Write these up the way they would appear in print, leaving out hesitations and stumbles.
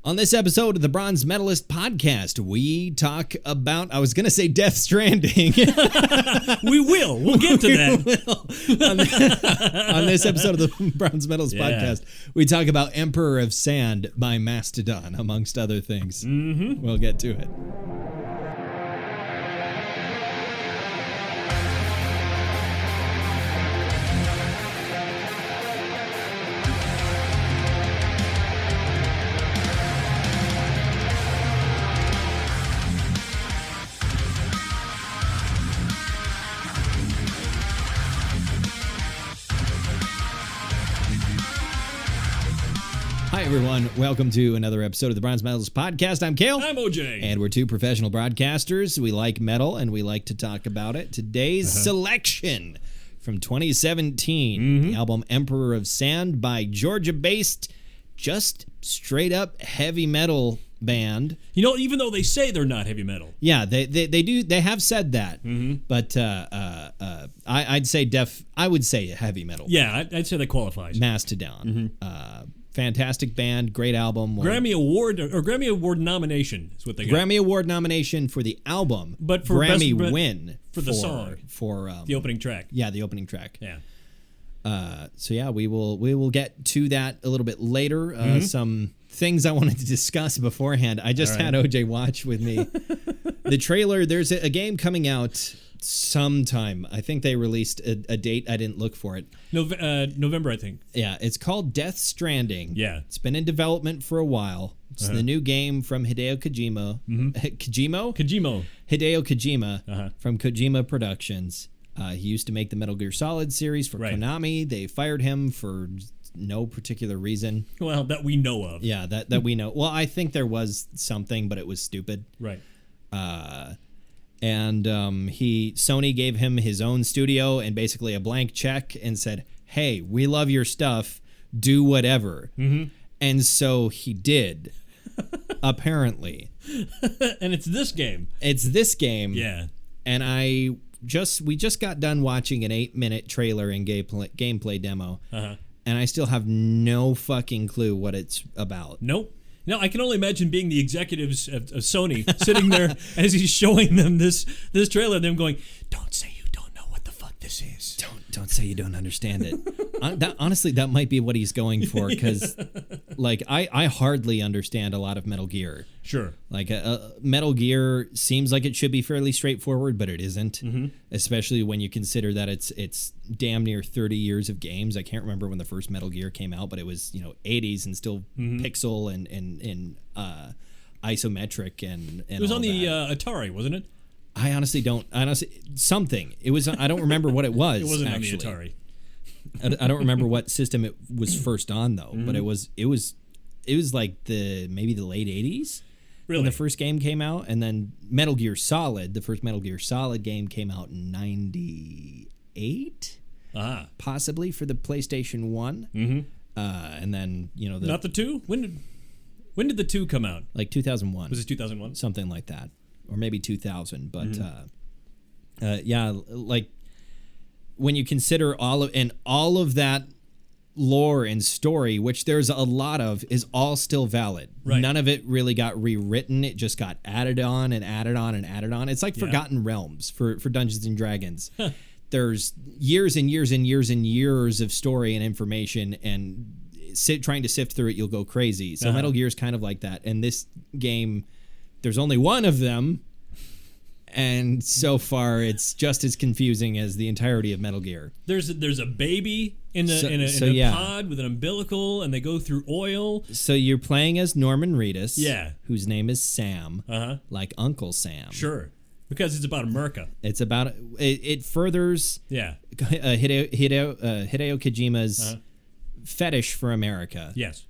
On this episode of the Bronze Metalist podcast, we talk about, I was going to say Death Stranding. We will. We'll get to that. On this episode of the Bronze Metalist podcast, we talk about Emperor of Sand by Mastodon, amongst other things. Mm-hmm. We'll get to it. Hi, everyone. Welcome to another episode of the Bronze Metalist podcast. I'm Kayle. I'm OJ. And we're two professional broadcasters. We like metal, and we like to talk about it. Today's selection from 2017, the album Emperor of Sand by Georgia-based, just straight-up heavy metal band. You know, even though they say they're not heavy metal. Yeah, they have said that. But I would say heavy metal. Yeah, I'd say that qualifies. Mastodon. Fantastic band, great album. Grammy Award nomination is what they got. Grammy Award nomination for the album, but for Grammy win for the song, for the opening track. Yeah, the opening track. Yeah. So yeah, we will get to that a little bit later. Some things I wanted to discuss beforehand. I just had OJ watch with me the trailer. There's a game coming out sometime. I think they released a date. I didn't look for it. November, I think. Yeah, it's called Death Stranding. Yeah. It's been in development for a while. It's the new game from Hideo Kojima. Hideo Kojima from Kojima Productions. He used to make the Metal Gear Solid series for Konami. They fired him for no particular reason. Well, that we know of. Yeah, that we know. Well, I think there was something, but it was stupid. Right. And Sony gave him his own studio and basically a blank check and said, hey, we love your stuff, do whatever. And so he did, apparently. And it's this game. Yeah. And we just got done watching an 8-minute trailer and gameplay demo. And I still have no fucking clue what it's about. Nope. Now, I can only imagine being the executives of Sony sitting there as he's showing them this trailer, them going, don't say you don't know what the fuck this is. Don't say you don't understand it. Honestly, that might be what he's going for, because like I hardly understand a lot of Metal Gear. Sure. Like Metal Gear seems like it should be fairly straightforward, but it isn't. Especially when you consider that it's damn near 30 years of games. I can't remember when the first Metal Gear came out, but it was 80s and still pixel and isometric and it was all on the that. Atari, wasn't it? I honestly don't. Something. It was. I don't remember what it was. It wasn't actually on the Atari. I don't remember what system it was first on though. But it was like maybe the late 80s. Really? When the first game came out, and then Metal Gear Solid, the first Metal Gear Solid game came out in 98, possibly for the PlayStation 1. And then not the 2. When did the 2 come out? Like 2001. Was it 2001? Something like that, or maybe 2000. But yeah, like when you consider all of that lore and story, which there's a lot of, is all still valid. Right. None of it really got rewritten. It just got added on and added on and added on. It's like Forgotten Realms for Dungeons and Dragons. There's years and years and years and years of story and information, and trying to sift through it, you'll go crazy. So Metal Gear is kind of like that. And this game, there's only one of them, and so far it's just as confusing as the entirety of Metal Gear. There's a baby in a pod with an umbilical, and they go through oil. So you're playing as Norman Reedus, whose name is Sam, like Uncle Sam. Sure, because it's about America. It's about it furthers Hideo Kojima's fetish for America. Yes.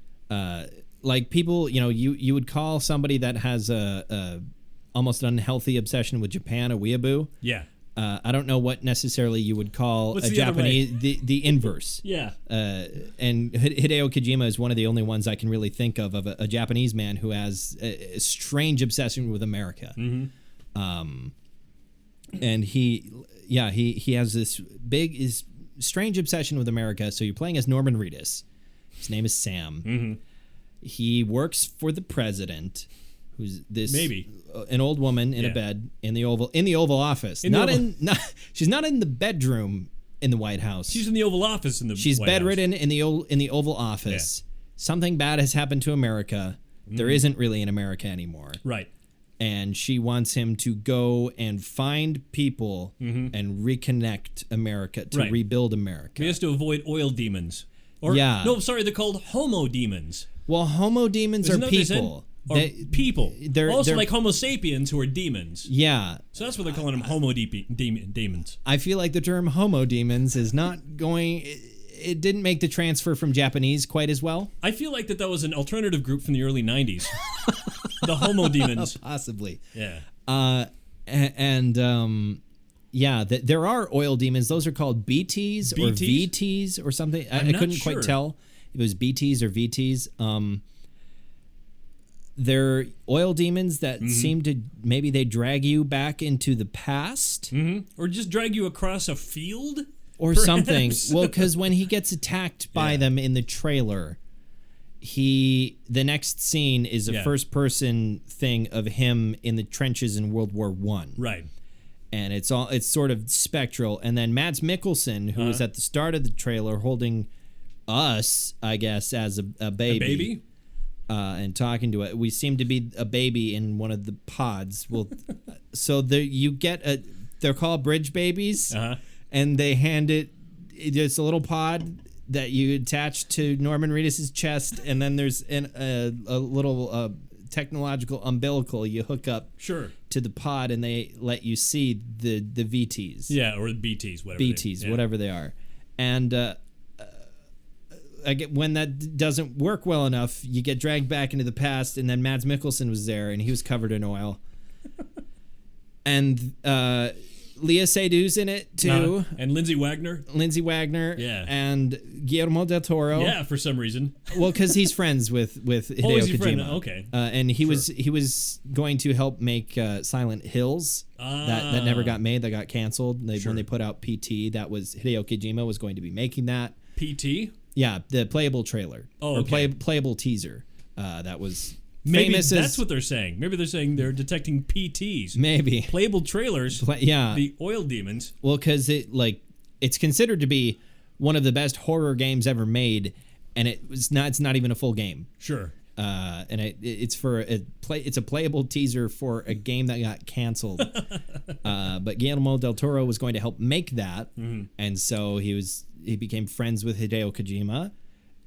Like people, you would call somebody that has a almost unhealthy obsession with Japan a weeaboo. Yeah. I don't know what necessarily you would call What's a Japanese, the inverse. Yeah. And Hideo Kojima is one of the only ones I can really think of a Japanese man who has a strange obsession with America. And he has this strange obsession with America. So you're playing as Norman Reedus. His name is Sam. he works for the president, who's this maybe an old woman in a bed in the Oval Office. She's not in the bedroom in the White House. She's in the Oval Office She's White bedridden House. in the Oval Office. Yeah. Something bad has happened to America. There isn't really an America anymore. Right. And she wants him to go and find people and reconnect America, to rebuild America. He has to avoid oil demons. Or, no, sorry, they're called homo demons. Well, homo demons are people. People. They're like Homo sapiens who are demons. Yeah. So that's what they're calling them, homo demons. I feel like the term homo demons is not going... It didn't make the transfer from Japanese quite as well. I feel like that was an alternative group from the early 90s. The homo demons. Possibly. Yeah. There are oil demons. Those are called BTs or VTs or something. I couldn't quite tell if it was BTs or VTs. They're oil demons that seem to, maybe they drag you back into the past. Or just drag you across a field? Or perhaps. Something. Well, because when he gets attacked by them in the trailer, the next scene is a first-person thing of him in the trenches in World War I. Right. And it's sort of spectral. And then Mads Mikkelsen, who was at the start of the trailer holding us, I guess, as a baby. A baby? And talking to it. We seem to be a baby in one of the pods. Well, so you get they're called bridge babies, and they hand it's a little pod that you attach to Norman Reedus' chest, and then there's a little technological umbilical you hook up to the pod, and they let you see the VTs. Yeah, or the BTs, whatever. BTs, whatever they are. And when that doesn't work well enough, you get dragged back into the past, and then Mads Mikkelsen was there, and he was covered in oil. And Lea Seydoux in it, too. And Lindsay Wagner. Yeah. And Guillermo del Toro. Yeah, for some reason. Well, because he's friends with Hideo Kojima. Friend? Okay. And he was going to help make Silent Hills. That never got made. That got canceled. When they put out PT, that was Hideo Kojima was going to be making that. PT? Yeah, the playable trailer. Oh, okay. Or playable teaser. That was maybe famous that's what they're saying. Maybe they're saying they're detecting PTs. Maybe. Playable trailers. The oil demons. Well, because it's considered to be one of the best horror games ever made, and it's not even a full game. Sure. And it's a playable teaser for a game that got canceled. But Guillermo del Toro was going to help make that, and so he became friends with Hideo Kojima,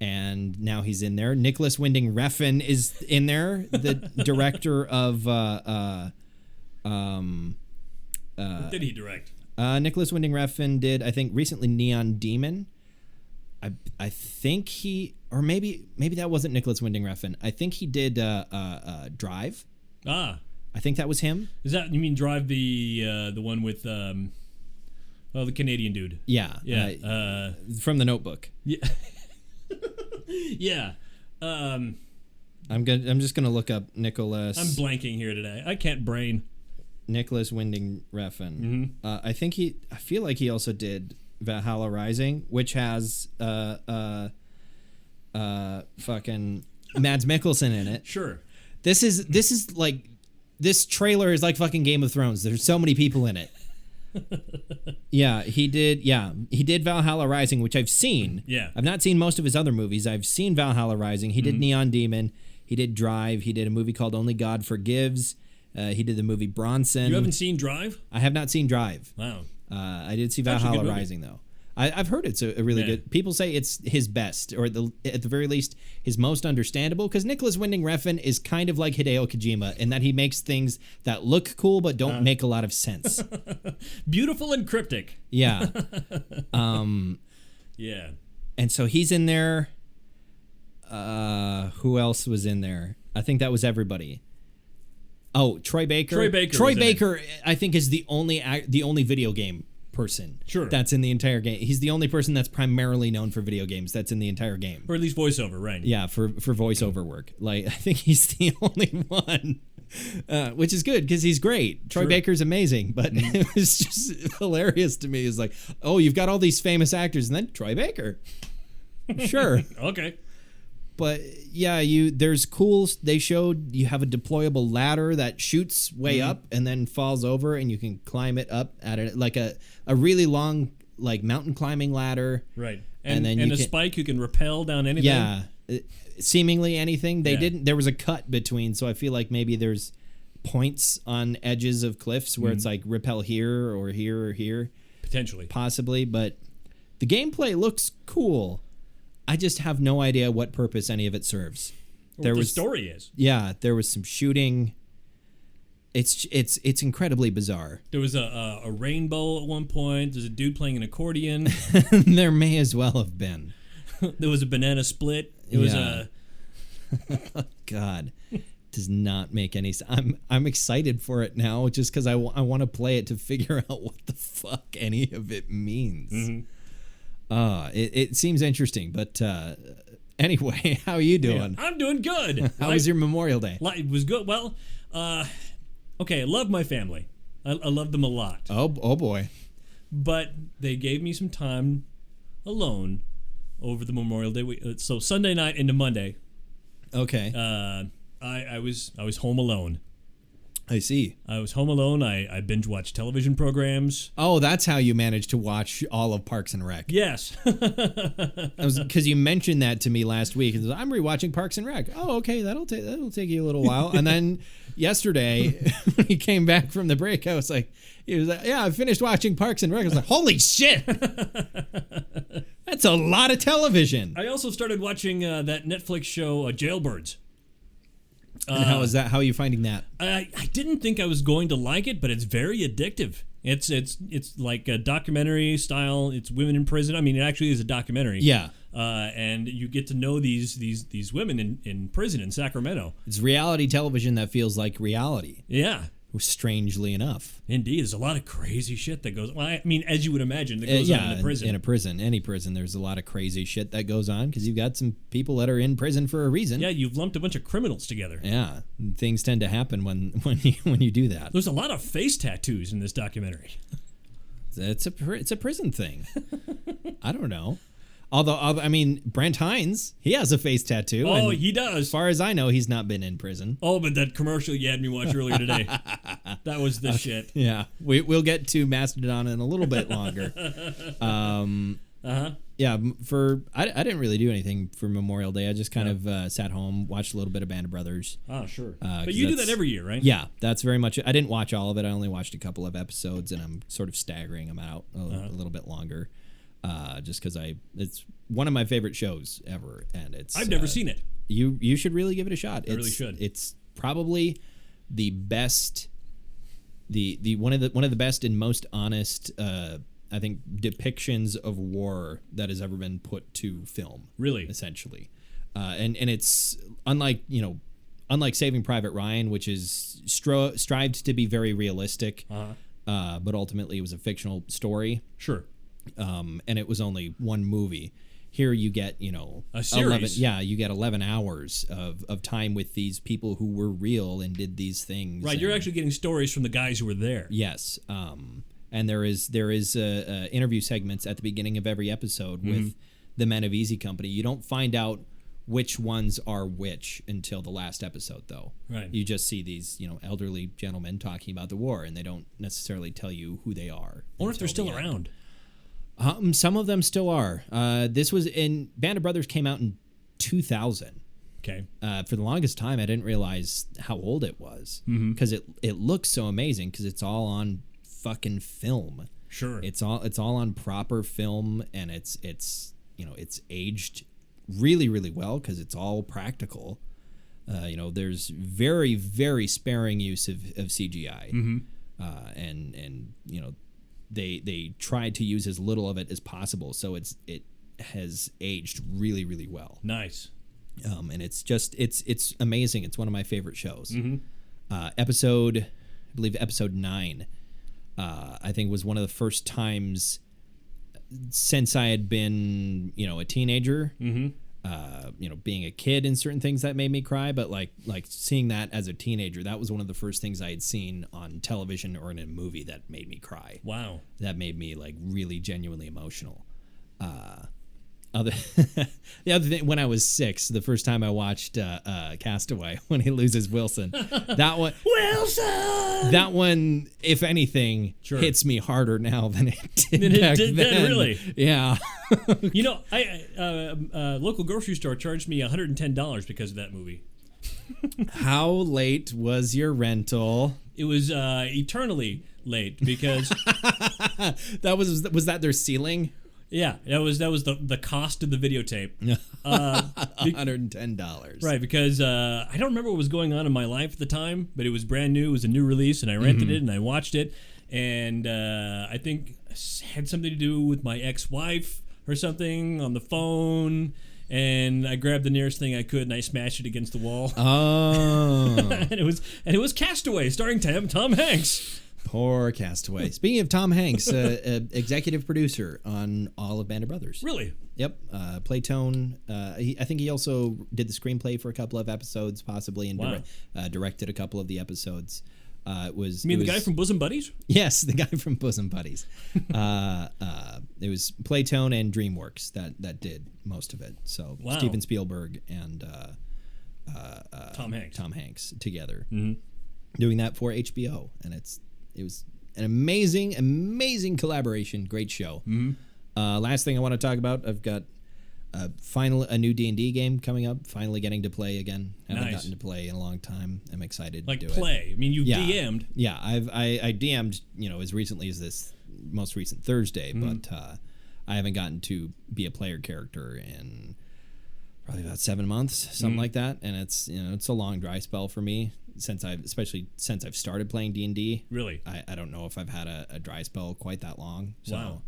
and now he's in there. Nicholas Winding Refn is in there, the director of what did he direct? Nicholas Winding Refn did, I think, recently Neon Demon. I think or maybe that wasn't Nicholas Winding Refn. I think he did Drive. I think that was him. Is that, you mean Drive, the one with the Canadian dude? Yeah. Yeah. From The Notebook. Yeah. Yeah. I'm just gonna look up Nicholas. I'm blanking here today. I can't brain. Nicholas Winding Refn. I feel like he also did Valhalla Rising, which has fucking Mads Mikkelsen in it. Sure. This is like, this trailer is like fucking Game of Thrones. There's so many people in it. He did Valhalla Rising, which I've seen. Yeah. I've not seen most of his other movies. I've seen Valhalla Rising. He did Neon Demon. He did Drive. He did a movie called Only God Forgives. He did the movie Bronson. You haven't seen Drive? I have not seen Drive. Wow. I did see Valhalla Rising, though. I've heard it's a really good... People say it's his best, or at the very least, his most understandable, because Nicholas Winding Refn is kind of like Hideo Kojima in that he makes things that look cool but don't make a lot of sense. Beautiful and cryptic. Yeah. Yeah. And so he's in there. Who else was in there? I think that was everybody. Oh, Troy Baker. Troy Baker, I think, is the only video game person that's in the entire game. He's the only person that's primarily known for video games that's in the entire game. Or at least voiceover, right? Yeah, for voiceover work. Like, I think he's the only one, which is good because he's great. Troy Baker's amazing, but it was just hilarious to me. It's like, oh, you've got all these famous actors and then Troy Baker. Sure. Okay. But yeah, there's cool. They showed you have a deployable ladder that shoots way up and then falls over, and you can climb it up at it like a really long like mountain climbing ladder. Right, and then a spike you can rappel down anything. Yeah, seemingly anything. They didn't. There was a cut between, so I feel like maybe there's points on edges of cliffs where it's like rappel here or here or here. Potentially, possibly, but the gameplay looks cool. I just have no idea what purpose any of it serves. What the story is. Yeah, there was some shooting. It's incredibly bizarre. There was a rainbow at one point. There's a dude playing an accordion. There may as well have been. There was a banana split. It was a... God. Does not make any sense. I'm excited for it now just because I want to play it to figure out what the fuck any of it means. It seems interesting, but anyway, how are you doing? I'm doing good. How was your Memorial Day? It was good. Well, okay, I love my family. I love them a lot. Oh boy. But they gave me some time alone over the Memorial Day. So Sunday night into Monday. Okay. I was home alone. I see. I was home alone. I binge watched television programs. Oh, that's how you managed to watch all of Parks and Rec. Yes. Because you mentioned that to me last week. I'm rewatching Parks and Rec. Oh, okay, that'll take you a little while. And then yesterday, when he came back from the break, he was like, yeah, I finished watching Parks and Rec. I was like, holy shit. That's a lot of television. I also started watching that Netflix show, Jailbirds. And how is that? How are you finding that? I didn't think I was going to like it, but it's very addictive. It's like a documentary style. It's women in prison. I mean, it actually is a documentary. Yeah. And you get to know these women in prison in Sacramento. It's reality television that feels like reality. Yeah. Strangely enough. Indeed, there's a lot of crazy shit that goes on. I mean, as you would imagine, that goes on in a prison. In a prison, any prison, there's a lot of crazy shit that goes on because you've got some people that are in prison for a reason. Yeah, you've lumped a bunch of criminals together. Yeah, things tend to happen when you do that. There's a lot of face tattoos in this documentary. It's a prison thing. I don't know. Although, I mean, Brent Hines, he has a face tattoo. Oh, he does. As far as I know, he's not been in prison. Oh, but that commercial you had me watch earlier today, that was the shit. Yeah, we'll get to Mastodon in a little bit longer. Yeah, I didn't really do anything for Memorial Day. I just kind of sat home, watched a little bit of Band of Brothers. Oh, sure. But you do that every year, right? Yeah, that's very much it. I didn't watch all of it. I only watched a couple of episodes, and I'm sort of staggering them out a little bit longer. Just because it's one of my favorite shows ever, and I've never seen it. You should really give it a shot. Really should. It's probably the best, the one of the best and most honest, I think, depictions of war that has ever been put to film. Really, essentially, and it's unlike Saving Private Ryan, which is strived to be very realistic, but ultimately it was a fictional story. Sure. And it was only one movie. Here you get, a series. You get 11 hours of time with these people who were real and did these things. Right, you're actually getting stories from the guys who were there. Yes. And there is interview segments at the beginning of every episode with the men of Easy Company. You don't find out which ones are which until the last episode, though. Right. You just see these, elderly gentlemen talking about the war, and they don't necessarily tell you who they are. I wonder if they're still around. Some of them still are. This was in Band of Brothers came out in 2000. Okay. For the longest time, I didn't realize how old it was because it looks so amazing because it's all on fucking film. Sure. It's all on proper film, and it's aged really, really well because it's all practical. There's very, very sparing use of CGI, and they tried to use as little of it as possible, so it has aged really, really well. Nice. And it's amazing. It's one of my favorite shows. Episode 9, I think was one of the first times since I had been, a teenager, being a kid and certain things that made me cry, but like seeing that as a teenager, that was one of the first things I had seen on television or in a movie that made me cry. Wow. That made me like really genuinely emotional. other the other thing, when I was 6, the first time I watched Castaway, when he loses Wilson, that one, that one, if anything, hits me harder now than it did back then. Really? Yeah. You know, local grocery store charged me $110 because of that movie. How late was your rental? It was eternally late because was that their ceiling? Yeah, that was the cost of the videotape. $110. Right, because I don't remember what was going on in my life at the time, but it was brand new. It was a new release, and I rented it and I watched it, and I think it had something to do with my ex-wife or something on the phone. And I grabbed the nearest thing I could and I smashed it against the wall. Oh. and it was Castaway, starring Tom Hanks. Poor Castaway. Speaking of Tom Hanks, executive producer on all of Band of Brothers. Really? Yep. Playtone. I think he also did the screenplay for a couple of episodes, possibly, and directed a couple of the episodes. You mean the guy from Bosom Buddies? Yes, the guy from Bosom Buddies. It was Playtone and DreamWorks that did most of it. So Steven Spielberg and Tom Hanks together doing that for HBO, and it was an amazing collaboration. Great show. Last thing I want to talk about, I've got a new D&D game coming up. Finally getting to play again. Haven't gotten to play in a long time. I'm excited to do it. I mean, you DM'd. Yeah, I DM'd, as recently as this most recent Thursday, but I haven't gotten to be a player character in probably about 7 months, something like that. And it's it's a long dry spell for me especially since I've started playing D&D. Really? I don't know if I've had a dry spell quite that long. So,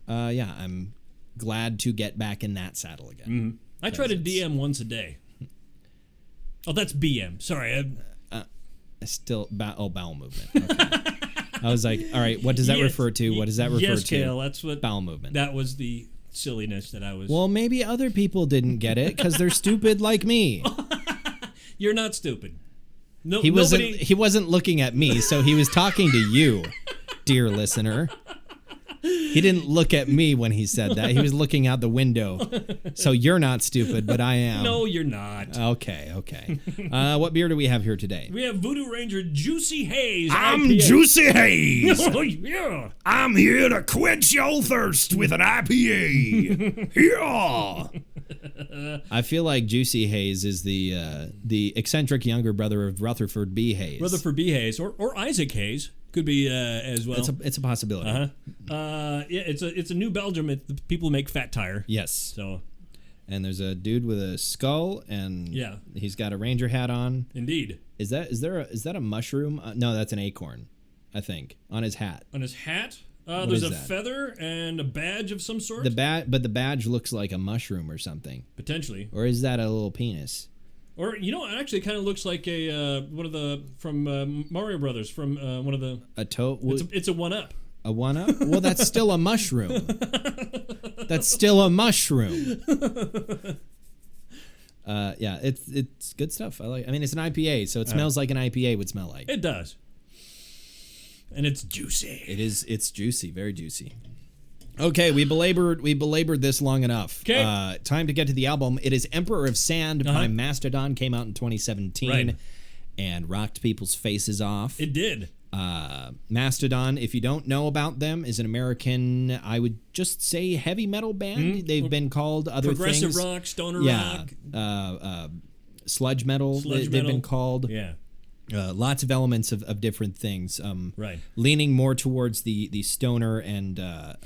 wow. Yeah, I'm glad to get back in that saddle again. I try to DM once a day. Oh, that's BM. Sorry. Bowel movement. Okay. I was like, all right, what does that refer to? What does that refer to? Yes, Kayle, that's what... Bowel movement. That was the silliness that I was... Well, maybe other people didn't get it because they're stupid like me. You're not stupid. No, he wasn't looking at me, so he was talking to you, dear listener. He didn't look at me when he said that. He was looking out the window. So you're not stupid, but I am. No, you're not. Okay. What beer do we have here today? We have Voodoo Ranger Juicy Haze. I'm IPA. Juicy Haze. Oh, yeah. I'm here to quench your thirst with an IPA. Yeah. I feel like Juicy Haze is the eccentric younger brother of Rutherford B. Hayes. Rutherford B. Hayes or Isaac Hayes. Could be as well. It's a possibility. Yeah, it's a New Belgium. The people make fat tire. Yes. So, and there's a dude with a skull, and he's got a ranger hat on. Indeed. Is that a mushroom? No, that's an acorn, I think, on his hat. On his hat, there's a feather and a badge of some sort. But the badge looks like a mushroom or something. Potentially. Or is that a little penis? Or it actually kind of looks like a one of the from Mario Brothers from one of the a toe. It's a 1-up. A 1-up? Well, that's still a mushroom. That's still a mushroom. Yeah, it's good stuff. I mean, it's an IPA, so it smells like an IPA would smell like. It does, and it's juicy. It's juicy, very juicy. Okay, we belabored this long enough. Okay. Time to get to the album. It is Emperor of Sand by Mastodon. Came out in 2017 and rocked people's faces off. It did. Mastodon, if you don't know about them, is an American, I would just say, heavy metal band. They've been called other Progressive things. rock, stoner rock. Sludge metal, they've been called. Yeah. Lots of elements of different things. Leaning more towards the stoner and I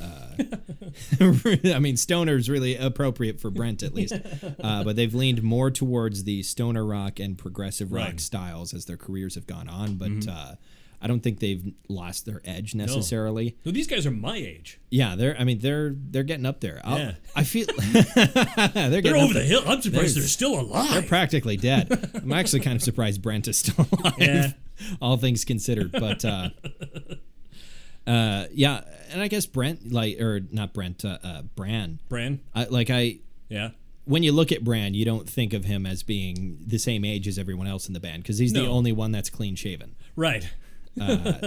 mean, stoner is really appropriate for Brent at least, but they've leaned more towards the stoner rock and progressive rock styles as their careers have gone on. But I don't think they've lost their edge necessarily. No, these guys are my age. Yeah, they're getting up there. I feel they're over the hill. I'm surprised they're still alive. They're practically dead. I'm actually kind of surprised Brent is still alive. Yeah. All things considered, but yeah, and I guess Bran. When you look at Bran, you don't think of him as being the same age as everyone else in the band because he's the only one that's clean shaven. Right.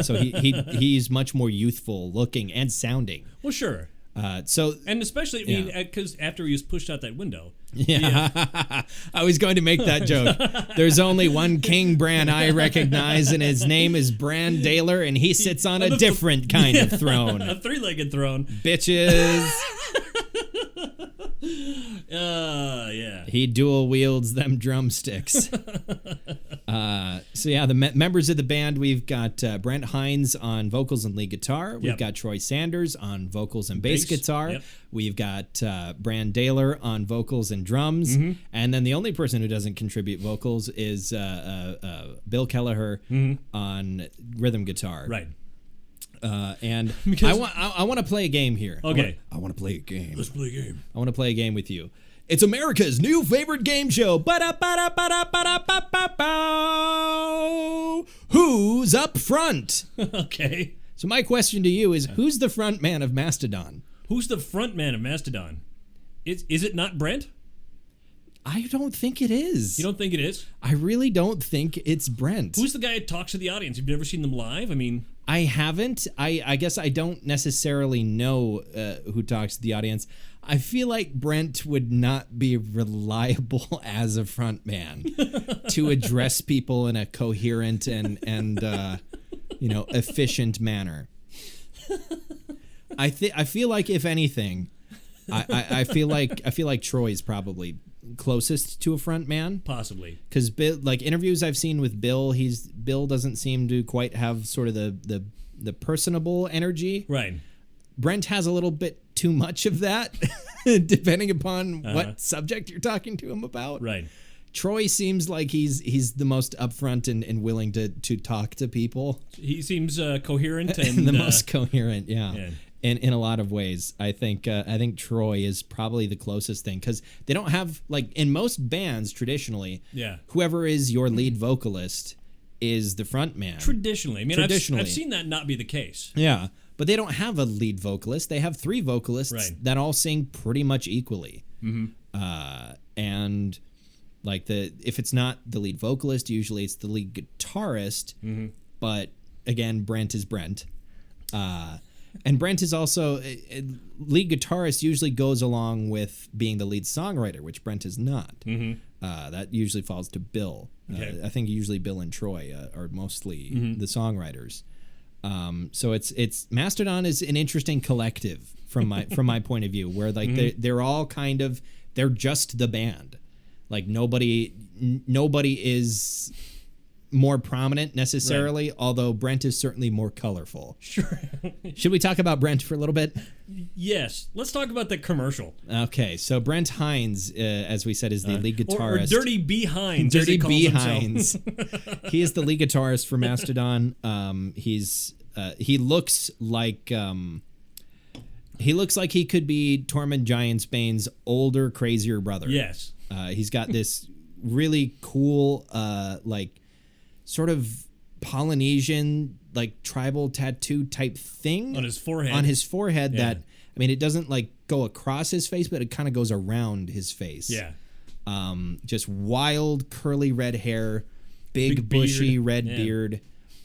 So he's much more youthful looking and sounding. Well, sure. And especially, I mean, because after he was pushed out that window. Yeah. I was going to make that joke. There's only one King Bran I recognize, and his name is Bran Daler, and he sits on a different kind of throne. A three-legged throne. Bitches. Yeah. He dual wields them drumsticks. So yeah, the members of the band, we've got Brent Hines on vocals and lead guitar. We've got Troy Sanders on vocals and bass guitar. Yep. We've got Bran Daler on vocals and drums. And then the only person who doesn't contribute vocals is Bill Kelleher on rhythm guitar. Right. And I want to play a game here. Okay. I want to play a game. Let's play a game. I want to play a game with you. It's America's new favorite game show. Who's up front? Okay. So my question to you is, who's the front man of Mastodon? Who's the front man of Mastodon? Is it not Brent? I don't think it is. You don't think it is? I really don't think it's Brent. Who's the guy that talks to the audience? Have you ever seen them live? I mean... I haven't. I guess I don't necessarily know who talks to the audience. I feel like Brent would not be reliable as a front man to address people in a coherent and efficient manner. I feel like, if anything, I feel like Troy's probably closest to a front man, possibly, because Bill, like interviews I've seen with Bill, Bill doesn't seem to quite have sort of the personable energy. Right. Brent has a little bit too much of that, depending upon what subject you're talking to him about. Right. Troy seems like he's the most upfront and willing to talk to people. He seems coherent and the most coherent, yeah. In a lot of ways. I think Troy is probably the closest thing, because they don't have, like, in most bands traditionally, whoever is your lead vocalist is the front man. Traditionally. I mean, I've seen that not be the case. Yeah, but they don't have a lead vocalist. They have three vocalists that all sing pretty much equally. And like if it's not the lead vocalist, usually it's the lead guitarist. But again, Brent is Brent. And Brent is also lead guitarist. Usually goes along with being the lead songwriter, which Brent is not. That usually falls to Bill. I think usually Bill and Troy are mostly the songwriters. So it's Mastodon is an interesting collective from my point of view, where like they're all they're just the band. Like nobody is more prominent necessarily, although Brent is certainly more colorful. Sure. Should we talk about Brent for a little bit? Yes. Let's talk about the commercial. Okay, so Brent Hines, as we said, is the lead guitarist. Or Dirty B. Hines. Dirty B. Hines. He is the lead guitarist for Mastodon. He looks like he could be Tormund Giantsbane's older, crazier brother. Yes. He's got this really cool, like, sort of Polynesian, like, tribal tattoo type thing on his forehead. That, I mean, it doesn't like go across his face, but it kind of goes around his face. Yeah. Just wild curly red hair, big bushy red beard,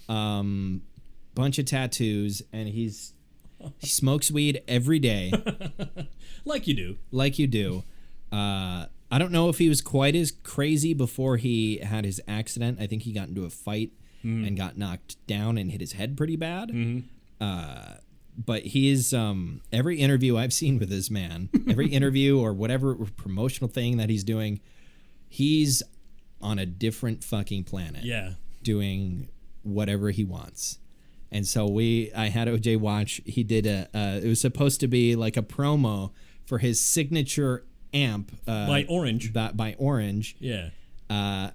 bunch of tattoos, and he smokes weed every day. Like you do. I don't know if he was quite as crazy before he had his accident. I think he got into a fight and got knocked down and hit his head pretty bad. But he is, every interview I've seen with this man, every interview or whatever promotional thing that he's doing, he's on a different fucking planet. Yeah. Doing whatever he wants. And so I had OJ watch, he did it was supposed to be like a promo for his signature amp by Orange. By Orange. Yeah. And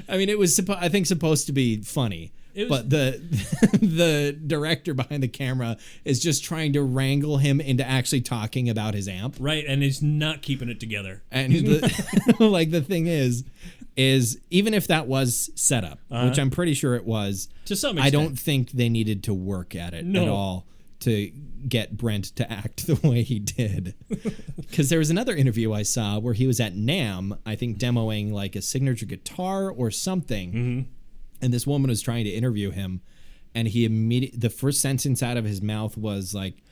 I mean, it was supposed to be funny, but the director behind the camera is just trying to wrangle him into actually talking about his amp. Right, and he's not keeping it together. And like the thing is even if that was set up, which I'm pretty sure it was, to some extent, I don't think they needed to work at it at all to get Brent to act the way he did. Because there was another interview I saw where he was at NAMM, I think demoing like a signature guitar or something, and this woman was trying to interview him, and he immediately, the first sentence out of his mouth was like,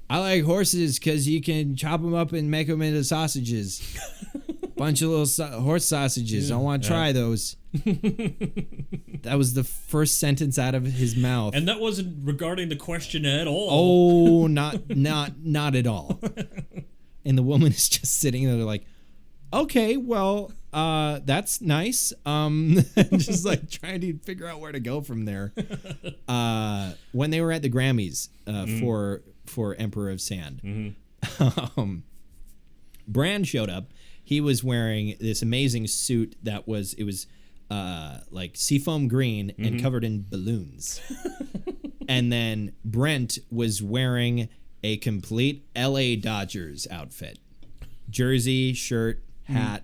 I like horses because you can chop them up and make them into sausages. Bunch of little horse sausages. I want to try those. That was the first sentence out of his mouth. And that wasn't regarding the question at all. Oh, not at all. And the woman is just sitting there like, okay, well, that's nice. Just like trying to figure out where to go from there. When they were at the Grammys for Emperor of Sand, Brand showed up. He was wearing this amazing suit that was like seafoam green and covered in balloons. And then Brent was wearing a complete LA Dodgers outfit. Jersey, shirt, hat,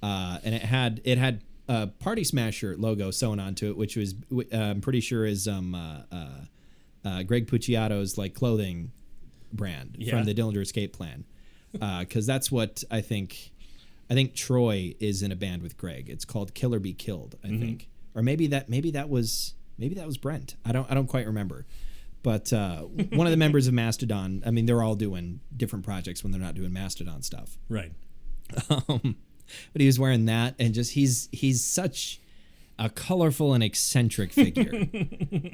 and it had a Party Smasher logo sewn onto it, which was I'm pretty sure is Greg Puciato's like clothing brand from the Dillinger Escape Plan, because that's what I think Troy is in a band with Greg. It's called Kill or Be Killed, I think, or maybe that was Brent. I don't quite remember. But one of the members of Mastodon, I mean, they're all doing different projects when they're not doing Mastodon stuff. Right. But he was wearing that, and just he's such a colorful and eccentric figure.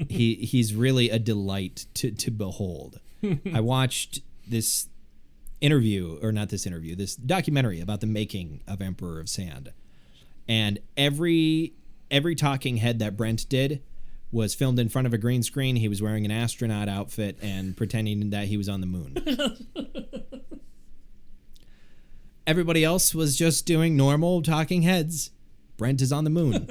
He's really a delight to behold. I watched this documentary about the making of Emperor of Sand, and every talking head that Brent did was filmed in front of a green screen. He was wearing an astronaut outfit and pretending that he was on the moon. Everybody else was just doing normal talking heads. Brent is on the moon.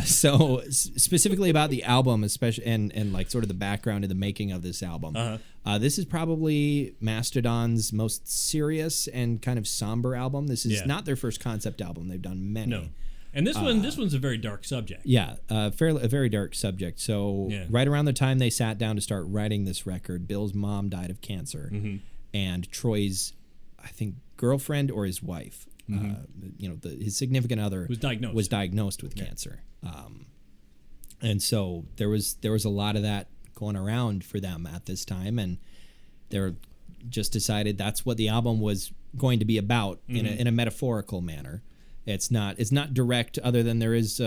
So specifically about the album, especially and like sort of the background of the making of this album. This is probably Mastodon's most serious and kind of somber album. This is not their first concept album. They've done many. No. And this one's a very dark subject. Yeah, a very dark subject. So right around the time they sat down to start writing this record, Bill's mom died of cancer, and Troy's, I think, girlfriend or his wife, his significant other was diagnosed with cancer. And so there was a lot of that going around for them at this time, and they're just decided that's what the album was going to be about in a metaphorical manner. It's not direct, other than there is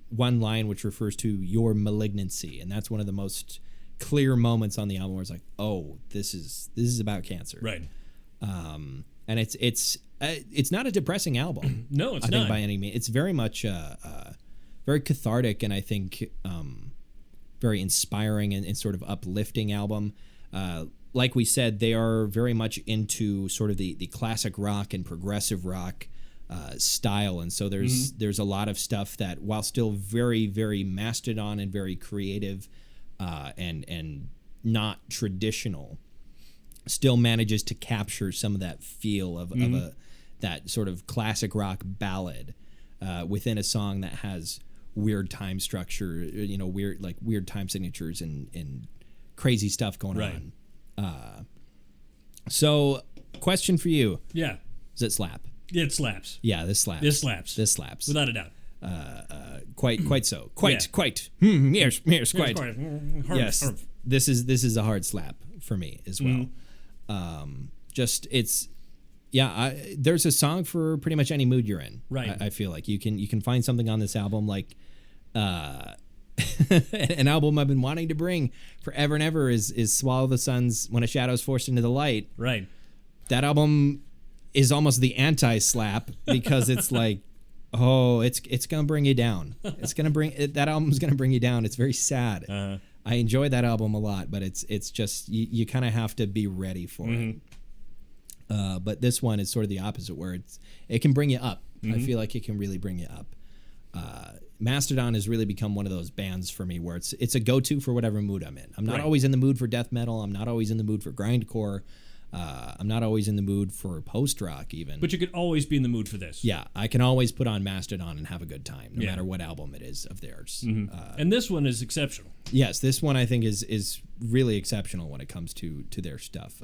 one line which refers to your malignancy, and that's one of the most clear moments on the album where it's like, oh, this is about cancer, right? And it's not a depressing album. No, it's not. I think by not. any means. It's very much very cathartic, and I think very inspiring and sort of uplifting album. Like we said, they are very much into sort of the classic rock and progressive rock style, and so there's a lot of stuff that, while still very, very Mastodon and very creative and not traditional, still manages to capture some of that feel of that sort of classic rock ballad within a song that has weird time structure, weird time signatures and crazy stuff going on. So, question for you. Yeah. Does it slap? It slaps. Yeah, this slaps. This slaps. This slaps. Without a doubt. Quite so. Quite. Yes, quite. Yes. This is a hard slap for me as well. There's a song for pretty much any mood you're in. Right. I feel like you can find something on this album, like an album I've been wanting to bring forever and ever is Swallow the Sun's When a Shadow's Forced into the Light. Right. That album is almost the anti-slap, because it's like, oh, it's gonna bring you down. That album's gonna bring you down. It's very sad. I enjoy that album a lot, but it's just you kind of have to be ready for it. But this one is sort of the opposite, where it can bring you up. I feel like it can really bring you up. Mastodon has really become one of those bands for me where it's a go-to for whatever mood I'm in. I'm not always in the mood for death metal. I'm not always in the mood for grindcore. I'm not always in the mood for post-rock even. But you could always be in the mood for this. Yeah, I can always put on Mastodon and have a good time, no matter what album it is of theirs. And this one is exceptional. Yes, this one I think is really exceptional when it comes to their stuff.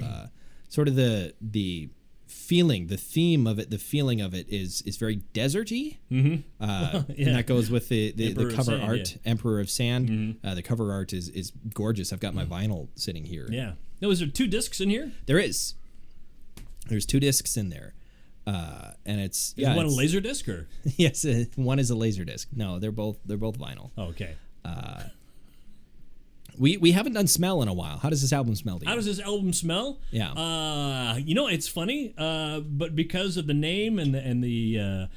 Sort of the feeling, the theme of it, the feeling of it is very deserty. And that goes with the cover art, Emperor of Sand. The cover art is gorgeous. I've got my vinyl sitting here. Yeah. Now, is there 2 discs in here? There's 2 discs in there. And it's Is one a laser disc or? Yes, one is a laser disc. No, they're both vinyl. Oh, okay. We haven't done smell in a while. How does this album smell to you? How does this album smell? Yeah. It's funny, but because of the name and the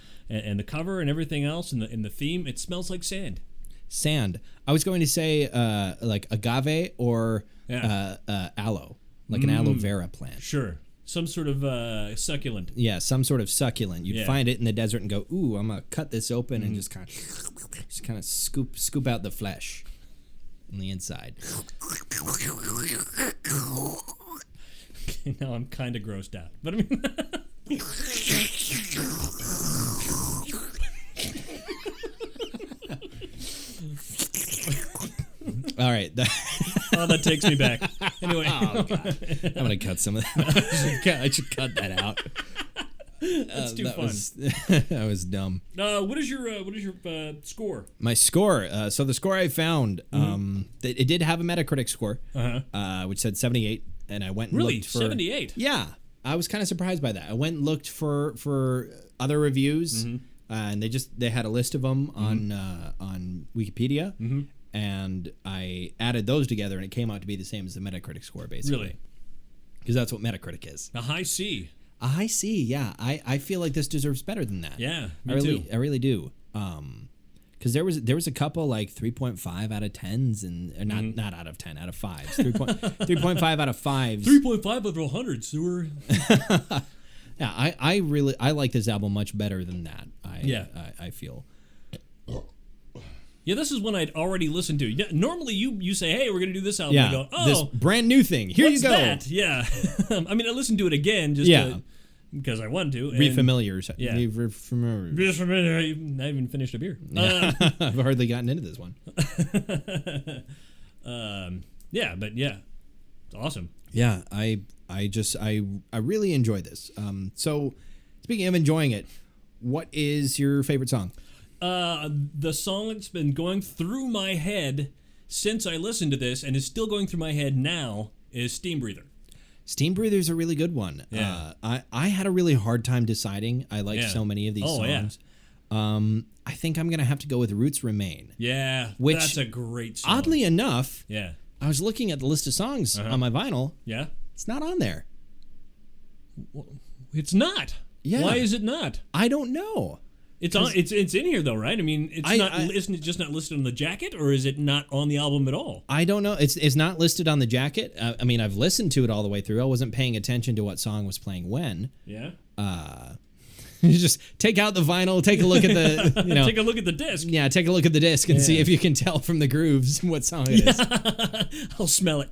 cover and everything else and the theme, it smells like sand. Sand. I was going to say like agave or aloe, like an aloe vera plant. Sure. Some sort of succulent. Yeah, some sort of succulent. You'd find it in the desert and go, ooh, I'm gonna cut this open and just kind of scoop out the flesh on the inside. Now I'm kind of grossed out, but I mean. All right. That takes me back. Anyway. Oh, God. I'm going to cut some of that. I should cut that out. That's too fun. That was dumb. What is your score? My score. So the score I found, it did have a Metacritic score, which said 78, and I went and looked for 78. Yeah, I was kind of surprised by that. I went and looked for other reviews, and they had a list of them on Wikipedia, and I added those together, and it came out to be the same as the Metacritic score, basically. Really? Because that's what Metacritic is. A high C. A high C, yeah. I feel like this deserves better than that. Yeah, me too. I really do. Because there was a couple like 3.5 out of 10s and not out of 10, out of 5s. 3.5 out of 5s. 3.5 out of 100, sewer. Yeah, I like this album much better than that. I feel. Yeah, this is one I'd already listened to. Yeah, normally you say, hey, we're going to do this album. Yeah, I go, this brand new thing. Here you go. That? Yeah. I mean, I listened to it again just because I wanted to. Refamiliar. Yeah. Refamiliar. I haven't finished a beer. I've hardly gotten into this one. It's awesome. Yeah, I really enjoy this. So, speaking of enjoying it, what is your favorite song? The song that's been going through my head since I listened to this and is still going through my head now is Steam Breather. Steam Breather is a really good one. Yeah. I had a really hard time deciding. I like so many of these songs. Yeah. I think I'm going to have to go with Roots Remain. Yeah, which, that's a great song. Oddly enough, yeah, I was looking at the list of songs on my vinyl. Yeah. It's not on there. It's not. Yeah. Why is it not? I don't know. It's on. It's in here though, right? I mean, isn't it just not listed on the jacket, or is it not on the album at all? I don't know. It's not listed on the jacket. I mean, I've listened to it all the way through. I wasn't paying attention to what song was playing when. Yeah. You just take out the vinyl, take a look at the, take a look at the disc. Yeah, take a look at the disc and see if you can tell from the grooves what song it is. I'll smell it.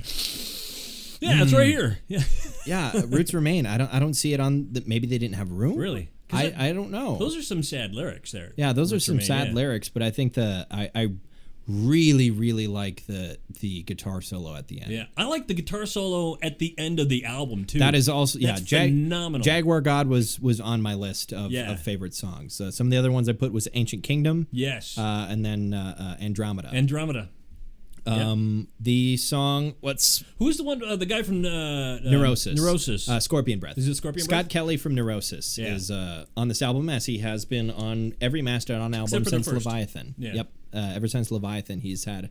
Yeah, it's right here. Yeah. Yeah, Roots Remain. I don't see it on. Maybe they didn't have room. Really? I don't know. Those are some sad lyrics there. Yeah, those are some sad lyrics, but I think I really, really like the guitar solo at the end. Yeah, I like the guitar solo at the end of the album too. That is also phenomenal. Jaguar God was on my list of favorite songs. Some of the other ones I put was Ancient Kingdom. Yes. And then Andromeda. The song, who's the one? The guy from Neurosis. Scorpion Breath. Is it Scorpion Breath? Scott Kelly from Neurosis is on this album, as he has been on every Mastodon album since Leviathan. Yeah. Yep. Ever since Leviathan, he's had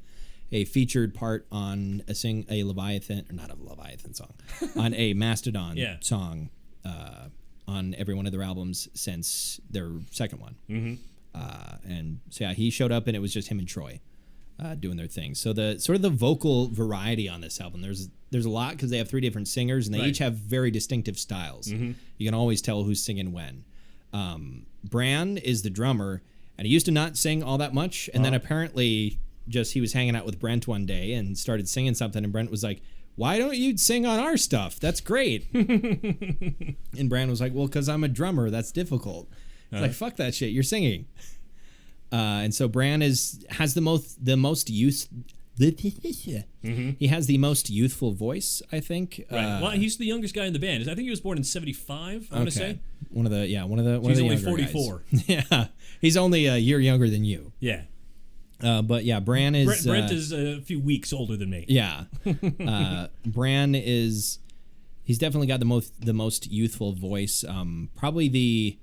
a featured part on a Leviathan, or not a Leviathan song, on a Mastodon song on every one of their albums since their second one. Mm-hmm. And so he showed up, and it was just him and Troy. Doing their thing. So the sort of the vocal variety on this album, there's a lot because they have 3 different singers and they each have very distinctive styles. Mm-hmm. You can always tell who's singing when. Bran is the drummer, and he used to not sing all that much, and then apparently he was hanging out with Brent one day and started singing something, and Brent was like, "Why don't you sing on our stuff? That's great." And Bran was like, "Well, because I'm a drummer. That's difficult." It's like, fuck that shit. You're singing. And so Bran has the most use He has the most youthful voice, I think. Right. Well, he's the youngest guy in the band. I think he was born in '75. I want to say one of the he's only younger 44. guys. Yeah, he's only a year younger than you. Yeah. But yeah, Bran is Brent is a few weeks older than me. Yeah, Bran is. He's definitely got the most youthful voice. Probably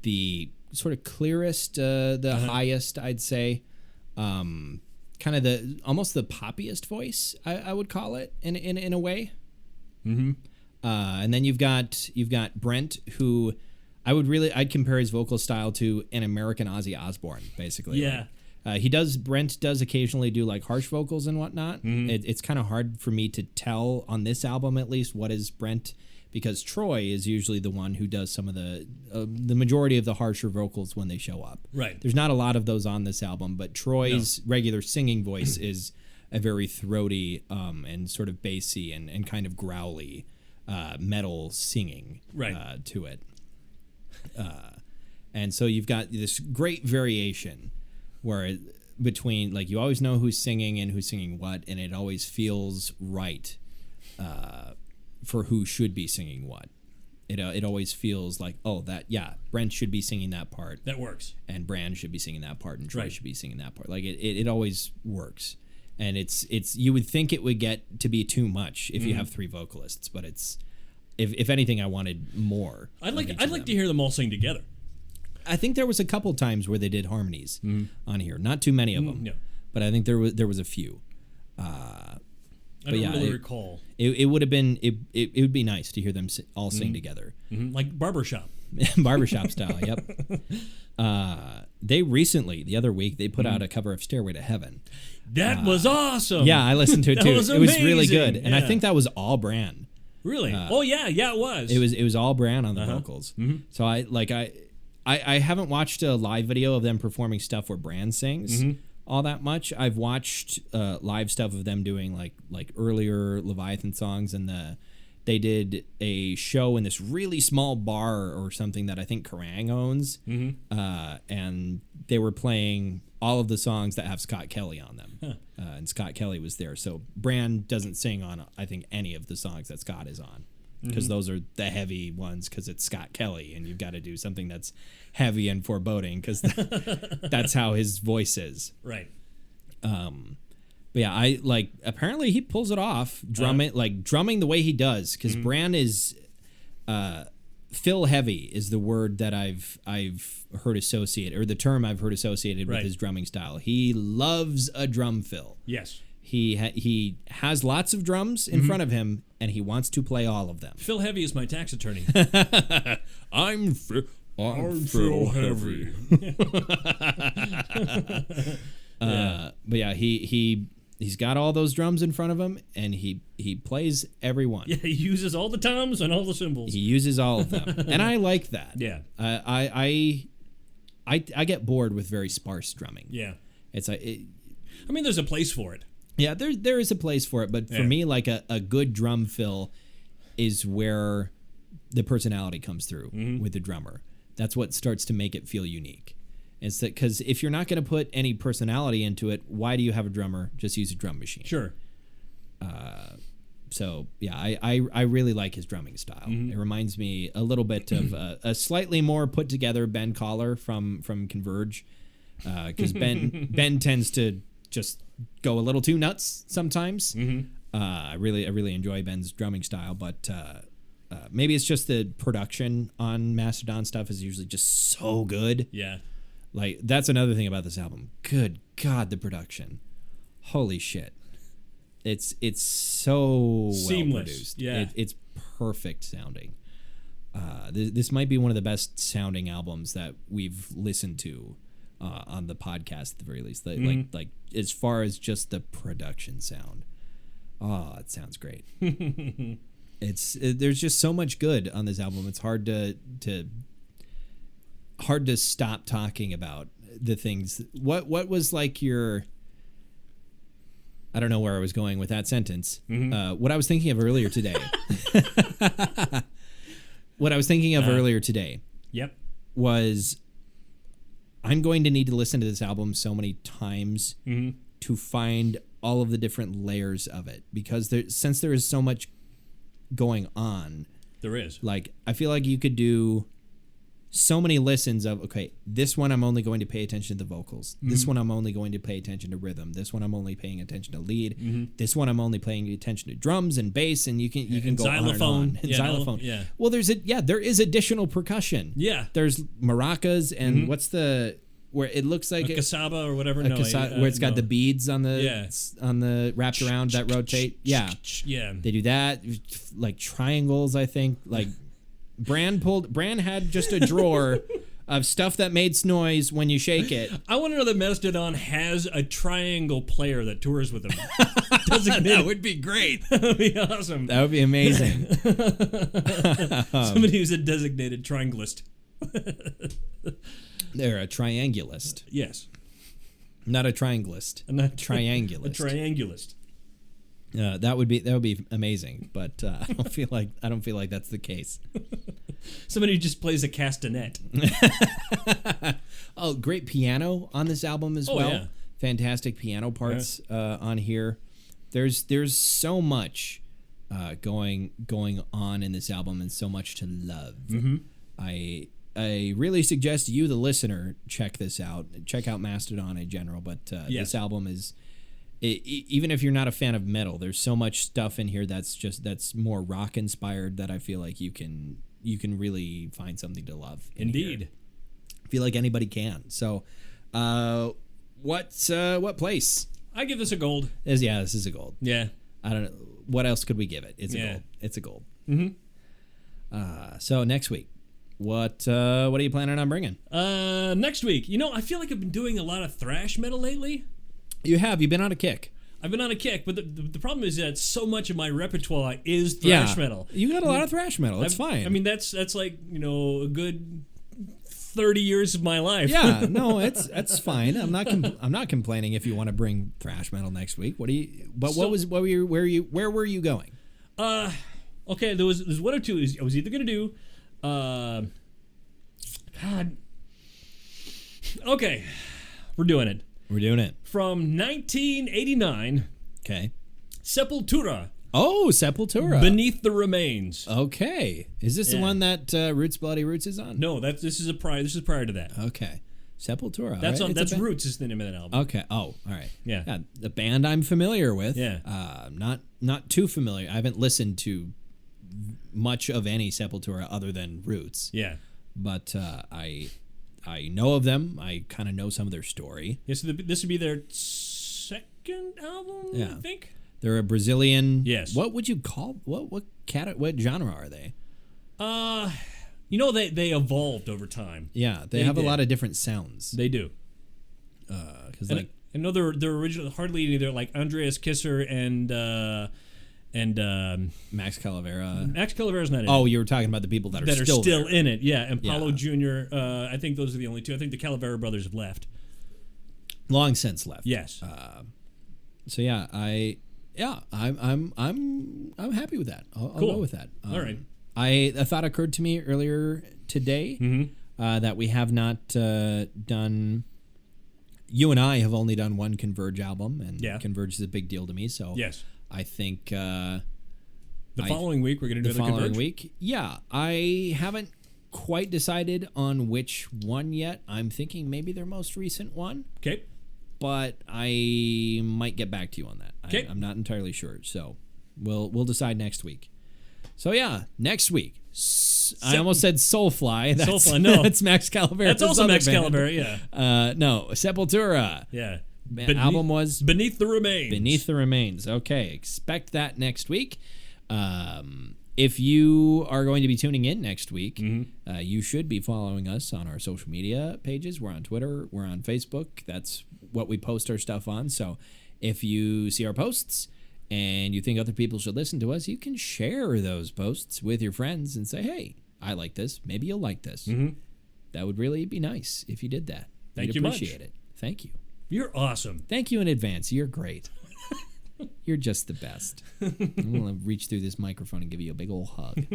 the sort of clearest, the highest, I'd say. Kind of almost the poppiest voice, I would call it in a way. Mm-hmm. And then you've got Brent, who I'd compare his vocal style to an American Ozzy Osbourne, basically. Yeah. Brent does occasionally do like harsh vocals and whatnot. Mm-hmm. It's kind of hard for me to tell on this album, at least, what is Brent, because Troy is usually the one who does some of the majority of the harsher vocals when they show up. Right. There's not a lot of those on this album, but Troy's regular singing voice is a very throaty and sort of bassy and kind of growly metal singing to it. And so you've got this great variation where between, like, you always know who's singing and who's singing what, and it always feels right for who should be singing what. It always feels like, Brent should be singing that part. That works. And Bran should be singing that part, and Troy should be singing that part. Like, it always works. And it's you would think it would get to be too much if you have three vocalists, but it's if anything, I wanted more. I'd like to hear them all sing together. I think there was a couple times where they did harmonies on here. Not too many of them, but I think there was a few. I don't really recall. It would have been it would be nice to hear them all sing together, like barbershop, barbershop style. Yep. They recently, the other week, they put out a cover of "Stairway to Heaven." That was awesome. Yeah, I listened to it too. It was really good, and I think that was all Bran. Really? It was. It was all Bran on the vocals. So I haven't watched a live video of them performing stuff where Bran sings all that much. I've watched live stuff of them doing like earlier Leviathan songs, and they did a show in this really small bar or something that I think Kerrang owns, and they were playing all of the songs that have Scott Kelly on them, and Scott Kelly was there. So Bran doesn't sing on, I think, any of the songs that Scott is on, because those are the heavy ones, because it's Scott Kelly, and you've got to do something that's heavy and foreboding, because that's how his voice is. Right. But yeah, apparently he pulls it off, drumming the way he does, because Bran is fill heavy is the word that I've heard associated, or the term I've heard associated with his drumming style. He loves a drum fill. Yes. He has lots of drums in front of him, and he wants to play all of them. Phil Heavy is my tax attorney. I'm Phil Heavy. But yeah, he's got all those drums in front of him, and he plays every one. Yeah, he uses all the toms and all the cymbals. He uses all of them, and I like that. Yeah. I get bored with very sparse drumming. Yeah. It's like there's a place for it. Yeah, there is a place for it, but for me, like a good drum fill is where the personality comes through with the drummer. That's what starts to make it feel unique. It's that, because if you're not going to put any personality into it, why do you have a drummer? Just use a drum machine. Sure. So yeah, I really like his drumming style. It reminds me a little bit of a slightly more put together Ben Collar from Converge, because Ben tends to just go a little too nuts sometimes. I really enjoy Ben's drumming style, but maybe it's just the production on Mastodon stuff is usually just so good. Yeah. Like, that's another thing about this album. Good God, the production. Holy shit. It's so seamless. Well produced. Yeah. It's perfect sounding. This might be one of the best sounding albums that we've listened to on the podcast at the very least. Like as far as just the production sound. Oh, it sounds great. There's just so much good on this album. It's hard to stop talking about the things. What was like your, I don't know where I was going with that sentence. What I was thinking of earlier today. Yep. Was I'm going to need to listen to this album so many times to find all of the different layers of it, because since there is so much going on, There is. like I feel like you could do so many listens of, okay, this one I'm only going to pay attention to the vocals. This one I'm only going to pay attention to rhythm. This one I'm only paying attention to lead. This one I'm only paying attention to drums and bass, and you can go xylophone. on and on. And Yeah, xylophone. yeah. Well, there is additional percussion. Yeah. There's maracas and what's the where it looks like A cassava or whatever. where it's got the beads on the Yeah. on the wrapped around that rotate. Yeah. Yeah. They do that, like triangles, I think. Like Bran had just a drawer of stuff that made noise when you shake it. I want to know that Mastodon has a triangle player that tours with him. That would be great. That would be awesome. That would be amazing. Somebody who's a designated triangulist. They're a triangulist, Yes. not a triangulist. Not Triangulist. A triangulist. That would be amazing, but I don't feel like that's the case. Somebody who just plays a castanet. Oh, great piano on this album as Oh, well. yeah. Fantastic piano parts on here. There's so much going on in this album, and so much to love. I really suggest you, the listener, check this out. Check out Mastodon in general, but this album is. Even if you're not a fan of metal, there's so much stuff in here that's more rock inspired that I feel like you can really find something to love. Indeed. I feel like anybody can. So, what place? I give this a gold. This is a gold. Yeah. I don't know what else could we give it. It's a gold. It's a gold. So next week, what are you planning on bringing? Next week, I feel like I've been doing a lot of thrash metal lately. You've been on a kick. I've been on a kick, but the problem is that so much of my repertoire is thrash metal. You got a lot of thrash metal. That's fine. I mean, that's like a good 30 years of my life. Yeah, no, that's fine. I'm not complaining if you want to bring thrash metal next week. Where were you going? Okay, there's one or two. I was either gonna do, okay, we're doing it. We're doing it. From 1989, Okay. Sepultura. Oh, Sepultura. Beneath the Remains. Okay. Is this the one that Roots Bloody Roots is on? No, this is prior to that. Okay. Sepultura. That's all right. that's Roots is the name of that album. Okay. Oh, all right. Yeah. The band I'm familiar with. Yeah. Not too familiar. I haven't listened to much of any Sepultura other than Roots. Yeah. But I know of them. I kind of know some of their story. Yeah, so this would be their second album, I think. They're a Brazilian. Yes. What would you call what genre are they? They evolved over time. Yeah, they have a lot of different sounds. They do. Because I know their original hardly either like Andreas Kisser and Max Calavera. Max Calavera's not in it. Oh, you were talking about the people that are still there. in it. Yeah, and Paulo Jr. I think those are the only two. I think the Calavera brothers have left. Long since left. Yes. So yeah, I'm happy with that. I'll Cool. go with that. All right. A thought occurred to me earlier today that we have not done. You and I have only done one Converge album, and Converge is a big deal to me. So yes. I think the following week we're going to do the following Converge? week. Yeah, I haven't quite decided on which one yet. I'm thinking maybe their most recent one. Okay. But I might get back to you on that. Okay. I'm not entirely sure. So we'll decide next week. So yeah, next week. I almost said Soulfly. Soulfly, no. That's Max Calavera. That's also Max Calavera, yeah. No, Sepultura. Yeah. Album was Beneath the Remains. Beneath the Remains. Okay, expect that next week. If you are going to be tuning in next week, you should be following us on our social media pages. We're on Twitter. We're on Facebook. That's what we post our stuff on. So if you see our posts and you think other people should listen to us, you can share those posts with your friends and say, hey, I like this. Maybe you'll like this. That would really be nice if you did that. Thank you much. Appreciate it. Thank you. You're awesome. Thank you in advance. You're great. You're just the best. I'm going to reach through this microphone and give you a big old hug.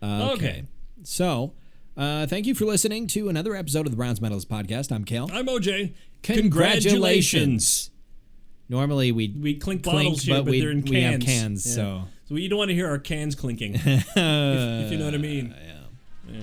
Okay. So, Thank you for listening to another episode of the Browns Metalist podcast. I'm Kayle. I'm OJ. Congratulations. Normally we clink bottles here, but they're in cans. We have cans, yeah. So you don't want to hear our cans clinking, if you know what I mean. Yeah.